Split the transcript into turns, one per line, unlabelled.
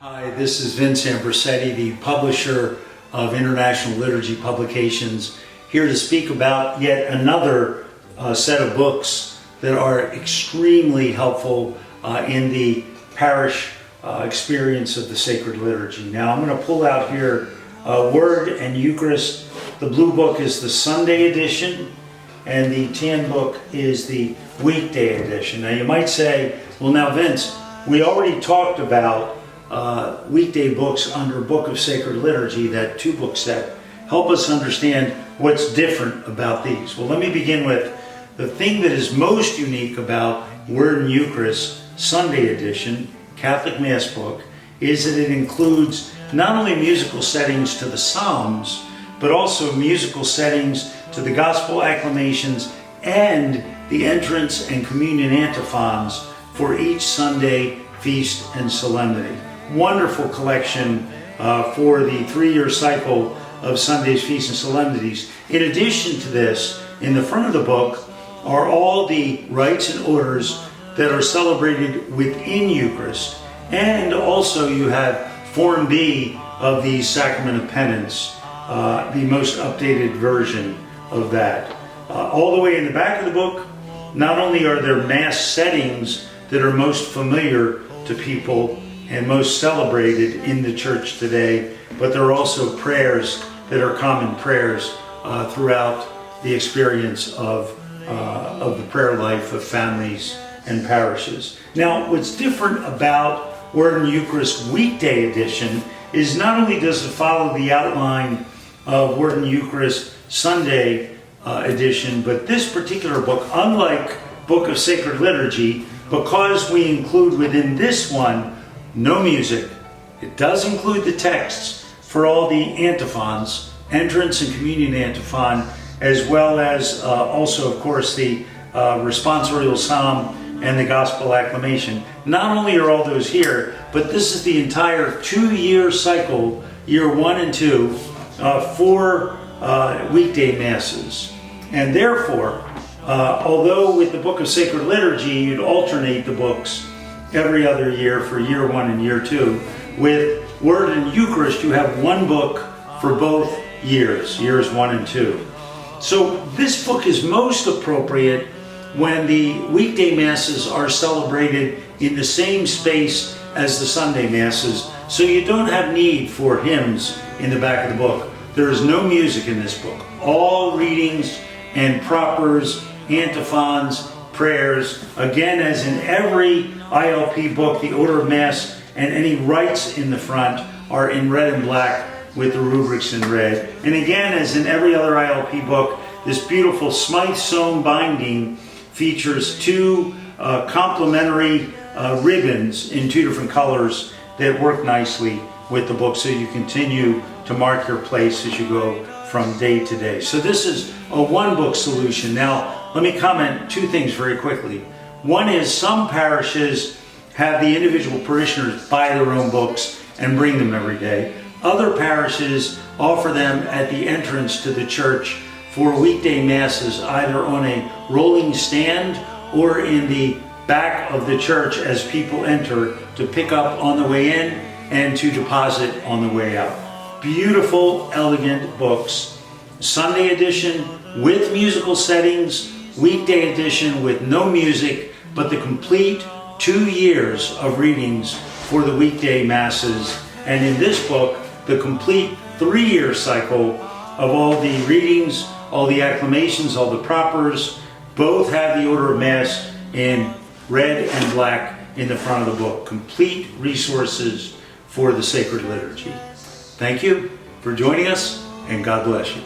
Hi, this is Vince Ambrosetti, the publisher of International Liturgy Publications, here to speak about yet another set of books that are extremely helpful in the parish experience of the sacred liturgy. Now I'm going to pull out here Word and Eucharist. The blue book is the Sunday edition and the tan book is the weekday edition. Now you might say, well now Vince, we already talked about weekday books under Book of Sacred Liturgy, that two-book set. Help us understand what's different about these. Well, let me begin with the thing that is most unique about Word and Eucharist Sunday edition, Catholic Mass book, is that it includes not only musical settings to the Psalms, but also musical settings to the Gospel acclamations and the entrance and communion antiphons for each Sunday feast and solemnity. Wonderful collection for the 3-year cycle of Sundays, feasts, and solemnities. In addition to this, in the front of the book are all the rites and orders that are celebrated within Eucharist. And also you have Form B of the Sacrament of Penance, the most updated version of that. All the way in the back of the book, not only are there Mass settings that are most familiar to people and most celebrated in the church today, but there are also prayers that are common prayers throughout the experience of the prayer life of families and parishes. Now, what's different about Word and Eucharist weekday edition is not only does it follow the outline of Word and Eucharist Sunday edition, but this particular book, unlike Book of Sacred Liturgy, because we include within this one no music, it does include the texts for all the antiphons, entrance and communion antiphon, as well as also, of course, the responsorial psalm and the gospel acclamation. Not only are all those here, but this is the entire 2-year cycle, year 1 and 2, for weekday masses. And therefore, although with the Book of Sacred Liturgy you'd alternate the books every other year for year 1 and year 2, with Word and Eucharist you have one book for both years, years 1 and 2. So this book is most appropriate when the weekday masses are celebrated in the same space as the Sunday masses, so you don't have need for hymns in the back of the book. There is no music in this book. All readings and propers, antiphons, prayers, again as in every ILP book, the order of Mass and any rites in the front are in red and black with the rubrics in red. And again, as in every other ILP book, this beautiful Smythe sewn binding features 2 complementary ribbons in 2 different colors that work nicely with the book, so you continue to mark your place as you go from day to day. So this is a one-book solution. Now, let me comment 2 things very quickly. One is some parishes have the individual parishioners buy their own books and bring them every day. Other parishes offer them at the entrance to the church for weekday masses, either on a rolling stand or in the back of the church as people enter, to pick up on the way in and to deposit on the way out. Beautiful, elegant books. Sunday edition with musical settings, weekday edition with no music, but the complete 2 years of readings for the weekday masses. And in this book, the complete 3-year cycle of all the readings, all the acclamations, all the propers. Both have the order of Mass in red and black in the front of the book. Complete resources for the sacred liturgy. Thank you for joining us, and God bless you.